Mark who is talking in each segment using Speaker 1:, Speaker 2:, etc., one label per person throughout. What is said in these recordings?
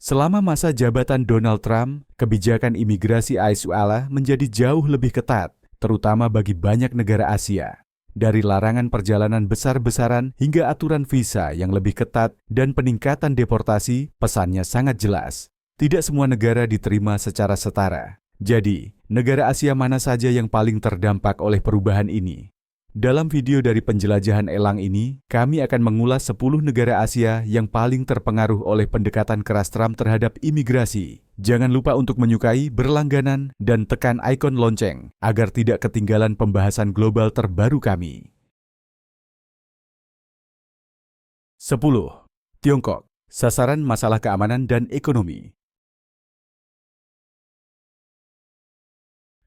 Speaker 1: Selama masa jabatan Donald Trump, kebijakan imigrasi AS menjadi jauh lebih ketat, terutama bagi banyak negara Asia. Dari larangan perjalanan besar-besaran hingga aturan visa yang lebih ketat dan peningkatan deportasi, pesannya sangat jelas. Tidak semua negara diterima secara setara. Jadi, negara Asia mana saja yang paling terdampak oleh perubahan ini? Dalam video dari penjelajahan elang ini, kami akan mengulas 10 negara Asia yang paling terpengaruh oleh pendekatan keras Trump terhadap imigrasi. Jangan lupa untuk menyukai, berlangganan, dan tekan ikon lonceng agar tidak ketinggalan pembahasan global terbaru kami. 10. Tiongkok, sasaran masalah keamanan dan ekonomi.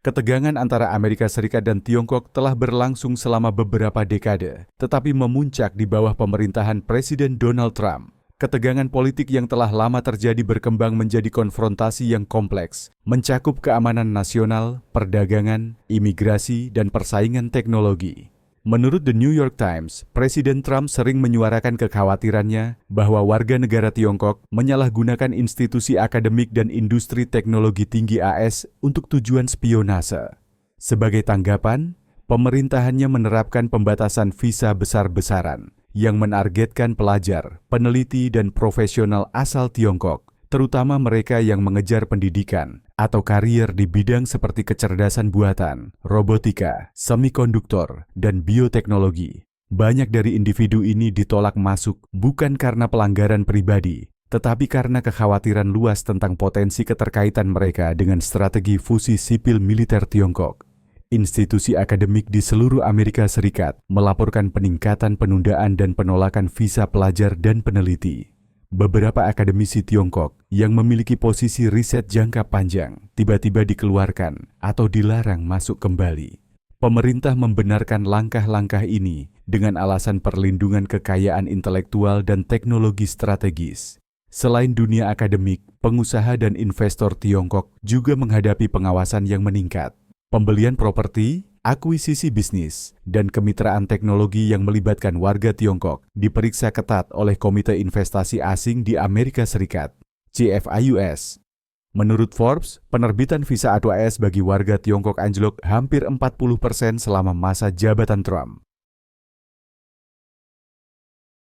Speaker 1: Ketegangan antara Amerika Serikat dan Tiongkok telah berlangsung selama beberapa dekade, tetapi memuncak di bawah pemerintahan Presiden Donald Trump. Ketegangan politik yang telah lama terjadi berkembang menjadi konfrontasi yang kompleks, mencakup keamanan nasional, perdagangan, imigrasi, dan persaingan teknologi. Menurut The New York Times, Presiden Trump sering menyuarakan kekhawatirannya bahwa warga negara Tiongkok menyalahgunakan institusi akademik dan industri teknologi tinggi AS untuk tujuan spionase. Sebagai tanggapan, pemerintahannya menerapkan pembatasan visa besar-besaran yang menargetkan pelajar, peneliti, dan profesional asal Tiongkok, terutama mereka yang mengejar pendidikan atau karier di bidang seperti kecerdasan buatan, robotika, semikonduktor, dan bioteknologi. Banyak dari individu ini ditolak masuk bukan karena pelanggaran pribadi, tetapi karena kekhawatiran luas tentang potensi keterkaitan mereka dengan strategi fusi sipil militer Tiongkok. Institusi akademik di seluruh Amerika Serikat melaporkan peningkatan penundaan dan penolakan visa pelajar dan peneliti. Beberapa akademisi Tiongkok yang memiliki posisi riset jangka panjang tiba-tiba dikeluarkan atau dilarang masuk kembali. Pemerintah membenarkan langkah-langkah ini dengan alasan perlindungan kekayaan intelektual dan teknologi strategis. Selain dunia akademik, pengusaha dan investor Tiongkok juga menghadapi pengawasan yang meningkat. Pembelian properti, akuisisi bisnis, dan kemitraan teknologi yang melibatkan warga Tiongkok diperiksa ketat oleh Komite Investasi Asing di Amerika Serikat, CFIUS. Menurut Forbes, penerbitan visa A2AS bagi warga Tiongkok anjlok hampir 40% selama masa jabatan Trump.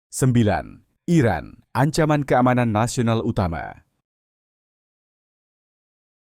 Speaker 1: 9. Iran, ancaman keamanan nasional utama.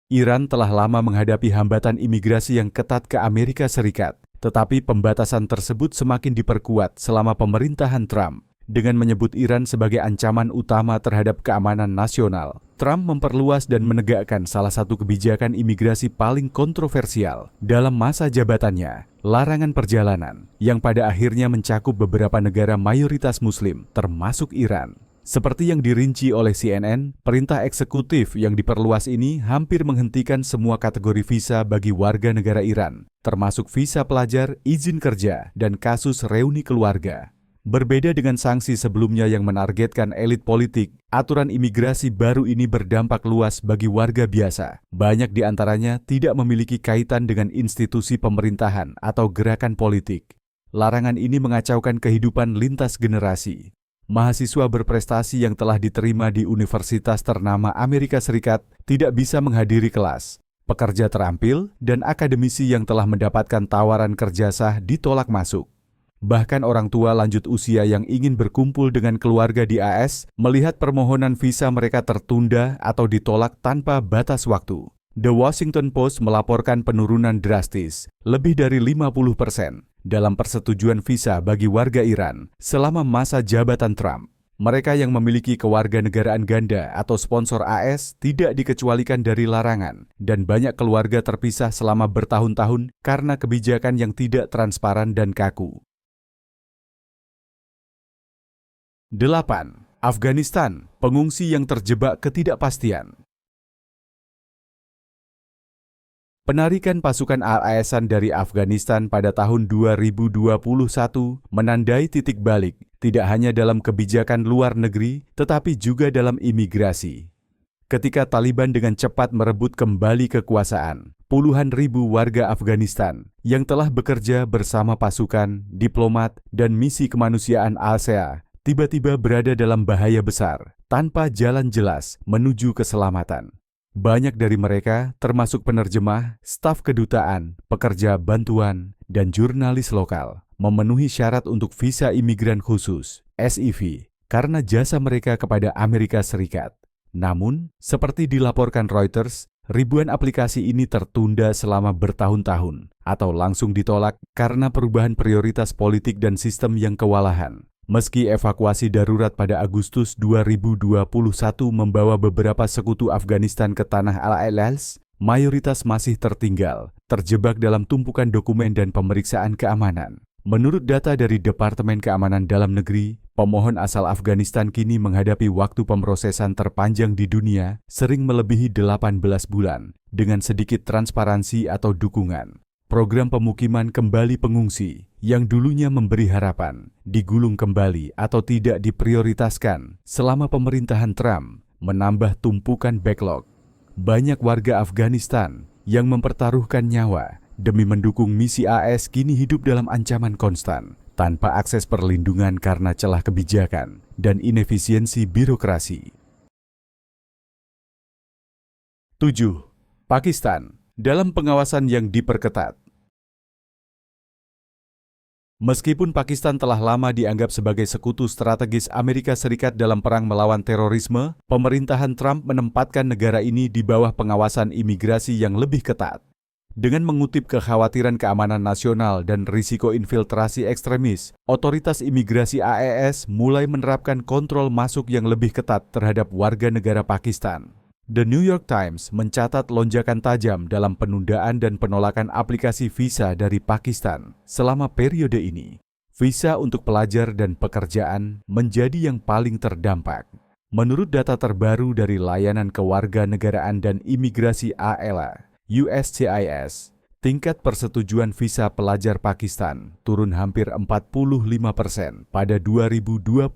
Speaker 1: Iran telah lama menghadapi hambatan imigrasi yang ketat ke Amerika Serikat, tetapi pembatasan tersebut semakin diperkuat selama pemerintahan Trump. Dengan menyebut Iran sebagai ancaman utama terhadap keamanan nasional, Trump memperluas dan menegakkan salah satu kebijakan imigrasi paling kontroversial dalam masa jabatannya, larangan perjalanan, yang pada akhirnya mencakup beberapa negara mayoritas Muslim, termasuk Iran. Seperti yang dirinci oleh CNN, perintah eksekutif yang diperluas ini hampir menghentikan semua kategori visa bagi warga negara Iran, termasuk visa pelajar, izin kerja, dan kasus reuni keluarga. Berbeda dengan sanksi sebelumnya yang menargetkan elit politik, aturan imigrasi baru ini berdampak luas bagi warga biasa. Banyak di antaranya tidak memiliki kaitan dengan institusi pemerintahan atau gerakan politik. Larangan ini mengacaukan kehidupan lintas generasi. Mahasiswa berprestasi yang telah diterima di universitas ternama Amerika Serikat tidak bisa menghadiri kelas. Pekerja terampil dan akademisi yang telah mendapatkan tawaran kerja sah ditolak masuk. Bahkan orang tua lanjut usia yang ingin berkumpul dengan keluarga di AS melihat permohonan visa mereka tertunda atau ditolak tanpa batas waktu. The Washington Post melaporkan penurunan drastis, lebih dari 50%. Dalam persetujuan visa bagi warga Iran selama masa jabatan Trump. Mereka yang memiliki kewarganegaraan ganda atau sponsor AS tidak dikecualikan dari larangan, dan banyak keluarga terpisah selama bertahun-tahun karena kebijakan yang tidak transparan dan kaku. 8. Afghanistan, pengungsi yang terjebak ketidakpastian. Penarikan pasukan AS-an dari Afghanistan pada tahun 2021 menandai titik balik, tidak hanya dalam kebijakan luar negeri, tetapi juga dalam imigrasi. Ketika Taliban dengan cepat merebut kembali kekuasaan, puluhan ribu warga Afghanistan yang telah bekerja bersama pasukan, diplomat, dan misi kemanusiaan ASEA tiba-tiba berada dalam bahaya besar. tanpa jalan jelas menuju keselamatan. Banyak dari mereka, termasuk penerjemah, staf kedutaan, pekerja bantuan, dan jurnalis lokal, memenuhi syarat untuk visa imigran khusus, SIV, karena jasa mereka kepada Amerika Serikat. Namun, seperti dilaporkan Reuters, ribuan aplikasi ini tertunda selama bertahun-tahun atau langsung ditolak karena perubahan prioritas politik dan sistem yang kewalahan. Meski evakuasi darurat pada Agustus 2021 membawa beberapa sekutu Afghanistan ke tanah Al-Alas, mayoritas masih tertinggal, terjebak dalam tumpukan dokumen dan pemeriksaan keamanan. Menurut data dari Departemen Keamanan Dalam Negeri, pemohon asal Afghanistan kini menghadapi waktu pemrosesan terpanjang di dunia, sering melebihi 18 bulan, dengan sedikit transparansi atau dukungan. Program pemukiman kembali pengungsi, yang dulunya memberi harapan, digulung kembali atau tidak diprioritaskan selama pemerintahan Trump, menambah tumpukan backlog. Banyak warga Afghanistan yang mempertaruhkan nyawa demi mendukung misi AS kini hidup dalam ancaman konstan, tanpa akses perlindungan karena celah kebijakan dan inefisiensi birokrasi. 7. Pakistan dalam pengawasan yang diperketat. Meskipun Pakistan telah lama dianggap sebagai sekutu strategis Amerika Serikat dalam perang melawan terorisme, pemerintahan Trump menempatkan negara ini di bawah pengawasan imigrasi yang lebih ketat. Dengan mengutip kekhawatiran keamanan nasional dan risiko infiltrasi ekstremis, otoritas imigrasi AES mulai menerapkan kontrol masuk yang lebih ketat terhadap warga negara Pakistan. The New York Times mencatat lonjakan tajam dalam penundaan dan penolakan aplikasi visa dari Pakistan selama periode ini. Visa untuk pelajar dan pekerjaan menjadi yang paling terdampak. Menurut data terbaru dari Layanan Kewarganegaraan dan Imigrasi ALA, USCIS, tingkat persetujuan visa pelajar Pakistan turun hampir 45% pada 2025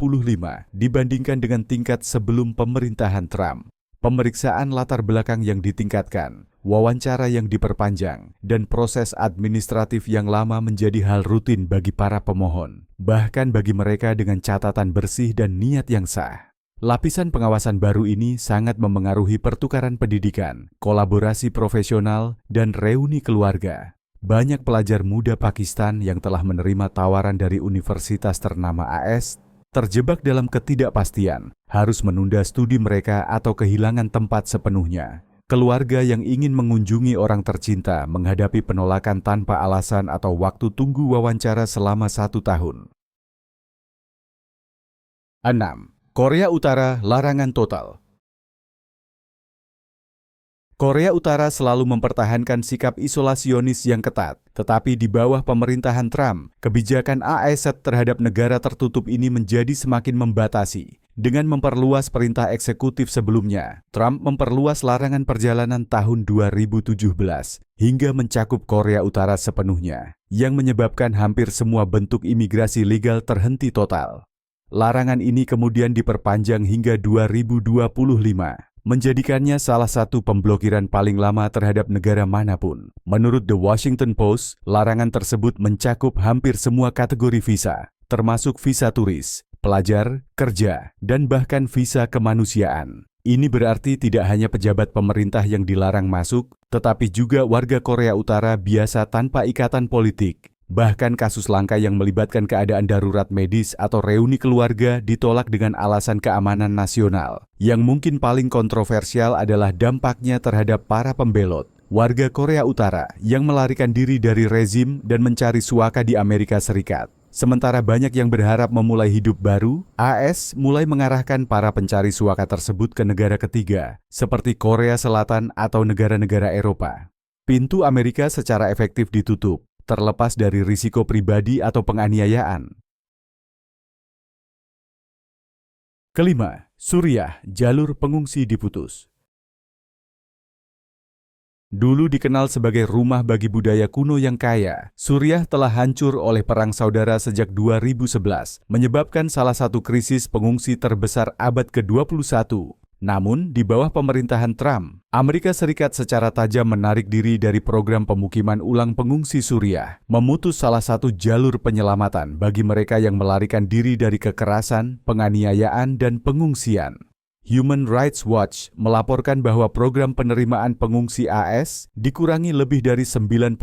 Speaker 1: dibandingkan dengan tingkat sebelum pemerintahan Trump. Pemeriksaan latar belakang yang ditingkatkan, wawancara yang diperpanjang, dan proses administratif yang lama menjadi hal rutin bagi para pemohon, bahkan bagi mereka dengan catatan bersih dan niat yang sah. Lapisan pengawasan baru ini sangat memengaruhi pertukaran pendidikan, kolaborasi profesional, dan reuni keluarga. Banyak pelajar muda Pakistan yang telah menerima tawaran dari universitas ternama AS terjebak dalam ketidakpastian, harus menunda studi mereka atau kehilangan tempat sepenuhnya. Keluarga yang ingin mengunjungi orang tercinta menghadapi penolakan tanpa alasan atau waktu tunggu wawancara selama 1 tahun. 6. Korea Utara larangan total. Korea Utara selalu mempertahankan sikap isolasionis yang ketat, tetapi di bawah pemerintahan Trump, kebijakan AS terhadap negara tertutup ini menjadi semakin membatasi. Dengan memperluas perintah eksekutif sebelumnya, Trump memperluas larangan perjalanan tahun 2017 hingga mencakup Korea Utara sepenuhnya, yang menyebabkan hampir semua bentuk imigrasi legal terhenti total. Larangan ini kemudian diperpanjang hingga 2025. Menjadikannya salah satu pemblokiran paling lama terhadap negara manapun. Menurut The Washington Post, larangan tersebut mencakup hampir semua kategori visa, termasuk visa turis, pelajar, kerja, dan bahkan visa kemanusiaan. Ini berarti tidak hanya pejabat pemerintah yang dilarang masuk, tetapi juga warga Korea Utara biasa tanpa ikatan politik. Bahkan kasus langka yang melibatkan keadaan darurat medis atau reuni keluarga ditolak dengan alasan keamanan nasional. Yang mungkin paling kontroversial adalah dampaknya terhadap para pembelot, warga Korea Utara yang melarikan diri dari rezim dan mencari suaka di Amerika Serikat. Sementara banyak yang berharap memulai hidup baru, AS mulai mengarahkan para pencari suaka tersebut ke negara ketiga, seperti Korea Selatan atau negara-negara Eropa. Pintu Amerika secara efektif ditutup, terlepas dari risiko pribadi atau penganiayaan. 5. Suriah, jalur pengungsi diputus. Dulu dikenal sebagai rumah bagi budaya kuno yang kaya, Suriah telah hancur oleh perang saudara sejak 2011, menyebabkan salah satu krisis pengungsi terbesar abad ke-21. Namun, di bawah pemerintahan Trump, Amerika Serikat secara tajam menarik diri dari program pemukiman ulang pengungsi Suriah, memutus salah satu jalur penyelamatan bagi mereka yang melarikan diri dari kekerasan, penganiayaan, dan pengungsian. Human Rights Watch melaporkan bahwa program penerimaan pengungsi AS dikurangi lebih dari 90%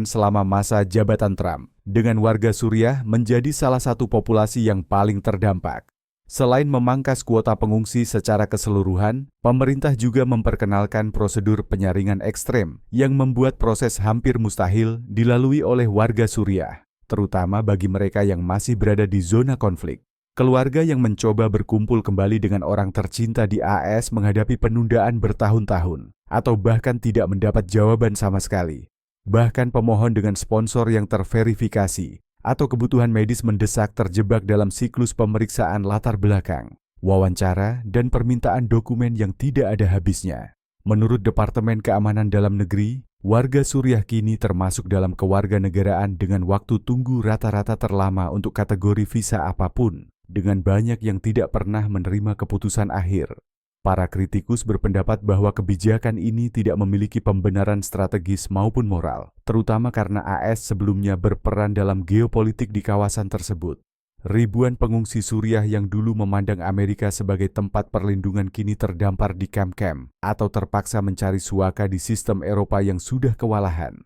Speaker 1: selama masa jabatan Trump, dengan warga Suriah menjadi salah satu populasi yang paling terdampak. Selain memangkas kuota pengungsi secara keseluruhan, pemerintah juga memperkenalkan prosedur penyaringan ekstrem yang membuat proses hampir mustahil dilalui oleh warga Suriah, terutama bagi mereka yang masih berada di zona konflik. Keluarga yang mencoba berkumpul kembali dengan orang tercinta di AS menghadapi penundaan bertahun-tahun, atau bahkan tidak mendapat jawaban sama sekali. Bahkan pemohon dengan sponsor yang terverifikasi atau kebutuhan medis mendesak terjebak dalam siklus pemeriksaan latar belakang, wawancara, dan permintaan dokumen yang tidak ada habisnya. Menurut Departemen Keamanan Dalam Negeri, warga Suriah kini termasuk dalam kewarganegaraan dengan waktu tunggu rata-rata terlama untuk kategori visa apapun, dengan banyak yang tidak pernah menerima keputusan akhir. Para kritikus berpendapat bahwa kebijakan ini tidak memiliki pembenaran strategis maupun moral, terutama karena AS sebelumnya berperan dalam geopolitik di kawasan tersebut. Ribuan pengungsi Suriah yang dulu memandang Amerika sebagai tempat perlindungan kini terdampar di kamp-kamp atau terpaksa mencari suaka di sistem Eropa yang sudah kewalahan.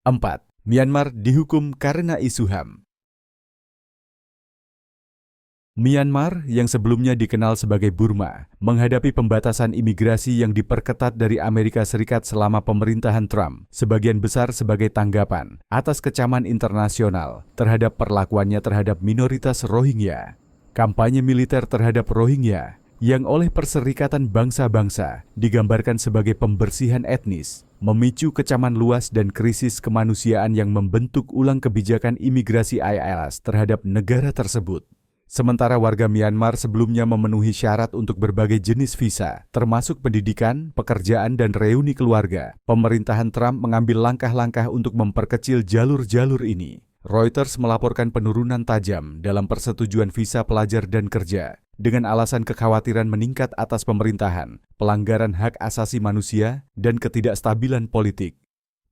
Speaker 1: 4. Myanmar dihukum karena isu HAM. Myanmar, yang sebelumnya dikenal sebagai Burma, menghadapi pembatasan imigrasi yang diperketat dari Amerika Serikat selama pemerintahan Trump, sebagian besar sebagai tanggapan atas kecaman internasional terhadap perlakuannya terhadap minoritas Rohingya. Kampanye militer terhadap Rohingya, yang oleh Perserikatan Bangsa-Bangsa digambarkan sebagai pembersihan etnis, memicu kecaman luas dan krisis kemanusiaan yang membentuk ulang kebijakan imigrasi ILS terhadap negara tersebut. Sementara warga Myanmar sebelumnya memenuhi syarat untuk berbagai jenis visa, termasuk pendidikan, pekerjaan, dan reuni keluarga, pemerintahan Trump mengambil langkah-langkah untuk memperkecil jalur-jalur ini. Reuters melaporkan penurunan tajam dalam persetujuan visa pelajar dan kerja, dengan alasan kekhawatiran meningkat atas pemerintahan, pelanggaran hak asasi manusia, dan ketidakstabilan politik.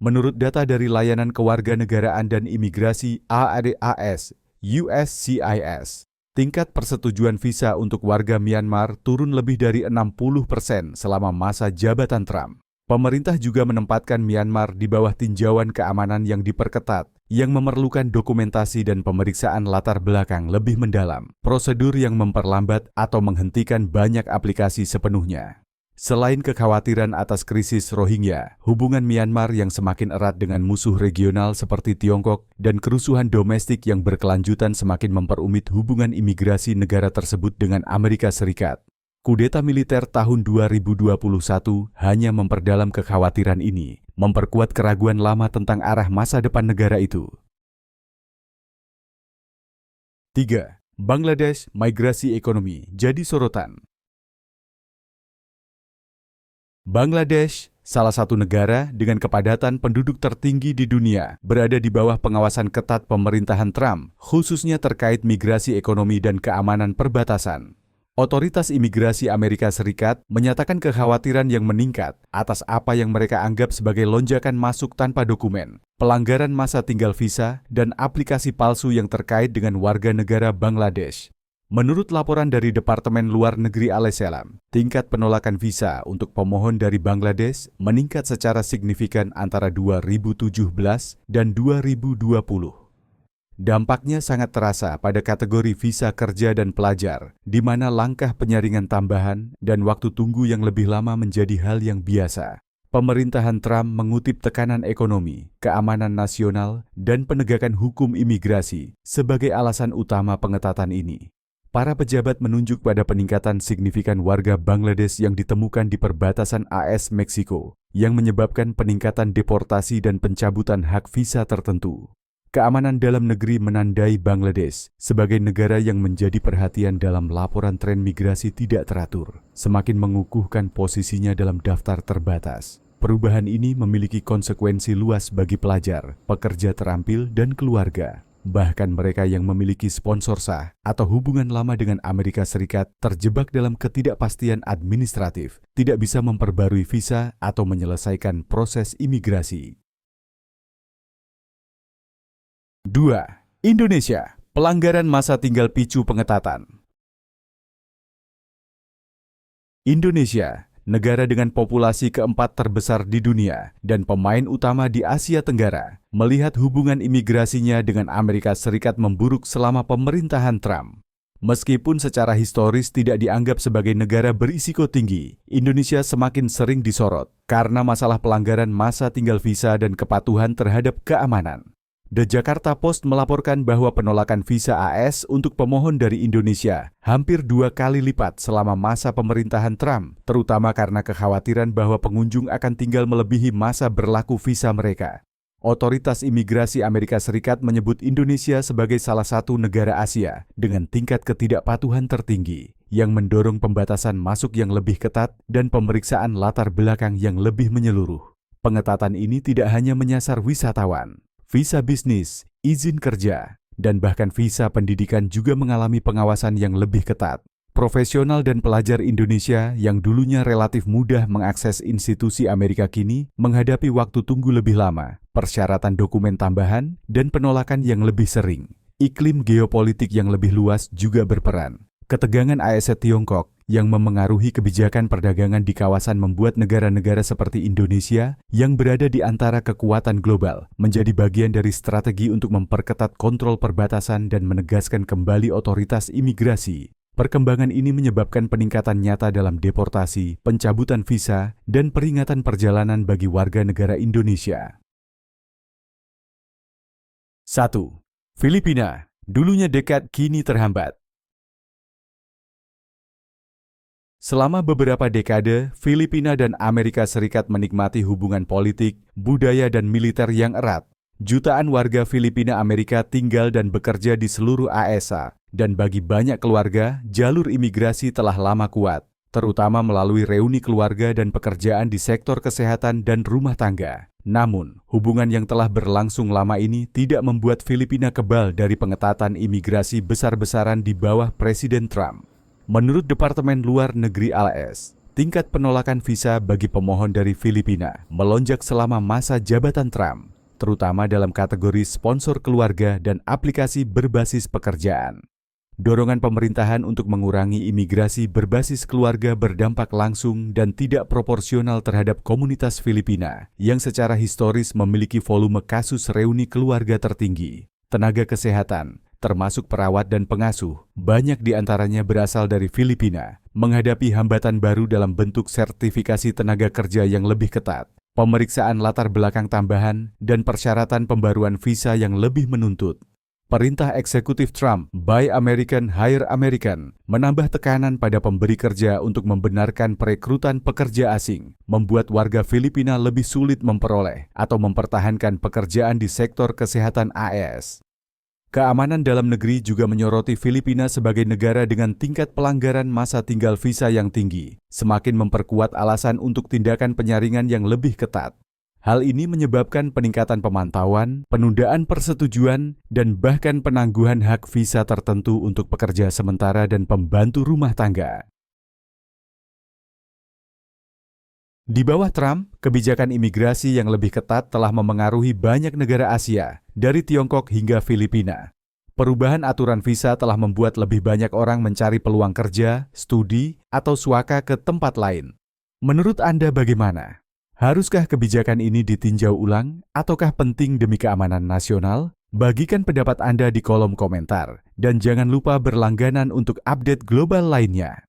Speaker 1: Menurut data dari Layanan Kewarganegaraan dan Imigrasi AADAS, USCIS, tingkat persetujuan visa untuk warga Myanmar turun lebih dari 60% selama masa jabatan Trump. Pemerintah juga menempatkan Myanmar di bawah tinjauan keamanan yang diperketat, yang memerlukan dokumentasi dan pemeriksaan latar belakang lebih mendalam, prosedur yang memperlambat atau menghentikan banyak aplikasi sepenuhnya. Selain kekhawatiran atas krisis Rohingya, hubungan Myanmar yang semakin erat dengan musuh regional seperti Tiongkok dan kerusuhan domestik yang berkelanjutan semakin memperumit hubungan imigrasi negara tersebut dengan Amerika Serikat. Kudeta militer tahun 2021 hanya memperdalam kekhawatiran ini, memperkuat keraguan lama tentang arah masa depan negara itu. 3. Bangladesh, migrasi ekonomi jadi sorotan. Bangladesh, salah satu negara dengan kepadatan penduduk tertinggi di dunia, berada di bawah pengawasan ketat pemerintahan Trump, khususnya terkait migrasi ekonomi dan keamanan perbatasan. Otoritas imigrasi Amerika Serikat menyatakan kekhawatiran yang meningkat atas apa yang mereka anggap sebagai lonjakan masuk tanpa dokumen, pelanggaran masa tinggal visa, dan aplikasi palsu yang terkait dengan warga negara Bangladesh. Menurut laporan dari Departemen Luar Negeri Alaihissalam, tingkat penolakan visa untuk pemohon dari Bangladesh meningkat secara signifikan antara 2017 dan 2020. Dampaknya sangat terasa pada kategori visa kerja dan pelajar, di mana langkah penyaringan tambahan dan waktu tunggu yang lebih lama menjadi hal yang biasa. Pemerintahan Trump mengutip tekanan ekonomi, keamanan nasional, dan penegakan hukum imigrasi sebagai alasan utama pengetatan ini. Para pejabat menunjuk pada peningkatan signifikan warga Bangladesh yang ditemukan di perbatasan AS-Meksiko, yang menyebabkan peningkatan deportasi dan pencabutan hak visa tertentu. Keamanan dalam negeri menandai Bangladesh sebagai negara yang menjadi perhatian dalam laporan tren migrasi tidak teratur, semakin mengukuhkan posisinya dalam daftar terbatas. Perubahan ini memiliki konsekuensi luas bagi pelajar, pekerja terampil, dan keluarga. Bahkan mereka yang memiliki sponsor sah atau hubungan lama dengan Amerika Serikat terjebak dalam ketidakpastian administratif, tidak bisa memperbarui visa atau menyelesaikan proses imigrasi. 2. Indonesia, pelanggaran masa tinggal picu pengetatan. Indonesia, negara dengan populasi keempat terbesar di dunia dan pemain utama di Asia Tenggara, melihat hubungan imigrasinya dengan Amerika Serikat memburuk selama pemerintahan Trump. Meskipun secara historis tidak dianggap sebagai negara berisiko tinggi, Indonesia semakin sering disorot karena masalah pelanggaran masa tinggal visa dan kepatuhan terhadap keamanan. The Jakarta Post melaporkan bahwa penolakan visa AS untuk pemohon dari Indonesia hampir 2 kali lipat selama masa pemerintahan Trump, terutama karena kekhawatiran bahwa pengunjung akan tinggal melebihi masa berlaku visa mereka. Otoritas Imigrasi Amerika Serikat menyebut Indonesia sebagai salah satu negara Asia dengan tingkat ketidakpatuhan tertinggi yang mendorong pembatasan masuk yang lebih ketat dan pemeriksaan latar belakang yang lebih menyeluruh. Pengetatan ini tidak hanya menyasar wisatawan, visa bisnis, izin kerja, dan bahkan visa pendidikan juga mengalami pengawasan yang lebih ketat. Profesional dan pelajar Indonesia yang dulunya relatif mudah mengakses institusi Amerika kini menghadapi waktu tunggu lebih lama, persyaratan dokumen tambahan, dan penolakan yang lebih sering. Iklim geopolitik yang lebih luas juga berperan. Ketegangan AS Tiongkok yang memengaruhi kebijakan perdagangan di kawasan membuat negara-negara seperti Indonesia yang berada di antara kekuatan global menjadi bagian dari strategi untuk memperketat kontrol perbatasan dan menegaskan kembali otoritas imigrasi. Perkembangan ini menyebabkan peningkatan nyata dalam deportasi, pencabutan visa, dan peringatan perjalanan bagi warga negara Indonesia. 1. Filipina, dulunya dekat kini terhambat. Selama beberapa dekade, Filipina dan Amerika Serikat menikmati hubungan politik, budaya, dan militer yang erat. Jutaan warga Filipina Amerika tinggal dan bekerja di seluruh ASA, dan bagi banyak keluarga, jalur imigrasi telah lama kuat, terutama melalui reuni keluarga dan pekerjaan di sektor kesehatan dan rumah tangga. Namun, hubungan yang telah berlangsung lama ini tidak membuat Filipina kebal dari pengetatan imigrasi besar-besaran di bawah Presiden Trump. Menurut Departemen Luar Negeri AS, tingkat penolakan visa bagi pemohon dari Filipina melonjak selama masa jabatan Trump, terutama dalam kategori sponsor keluarga dan aplikasi berbasis pekerjaan. Dorongan pemerintahan untuk mengurangi imigrasi berbasis keluarga berdampak langsung dan tidak proporsional terhadap komunitas Filipina yang secara historis memiliki volume kasus reuni keluarga tertinggi. Tenaga kesehatan, termasuk perawat dan pengasuh, banyak di antaranya berasal dari Filipina, menghadapi hambatan baru dalam bentuk sertifikasi tenaga kerja yang lebih ketat, pemeriksaan latar belakang tambahan, dan persyaratan pembaruan visa yang lebih menuntut. Perintah eksekutif Trump, Buy American, Hire American, menambah tekanan pada pemberi kerja untuk membenarkan perekrutan pekerja asing, membuat warga Filipina lebih sulit memperoleh atau mempertahankan pekerjaan di sektor kesehatan AS. Keamanan dalam negeri juga menyoroti Filipina sebagai negara dengan tingkat pelanggaran masa tinggal visa yang tinggi, semakin memperkuat alasan untuk tindakan penyaringan yang lebih ketat. Hal ini menyebabkan peningkatan pemantauan, penundaan persetujuan, dan bahkan penangguhan hak visa tertentu untuk pekerja sementara dan pembantu rumah tangga. Di bawah Trump, kebijakan imigrasi yang lebih ketat telah memengaruhi banyak negara Asia, dari Tiongkok hingga Filipina. Perubahan aturan visa telah membuat lebih banyak orang mencari peluang kerja, studi, atau suaka ke tempat lain. Menurut Anda bagaimana? Haruskah kebijakan ini ditinjau ulang ataukah penting demi keamanan nasional? Bagikan pendapat Anda di kolom komentar dan jangan lupa berlangganan untuk update global lainnya.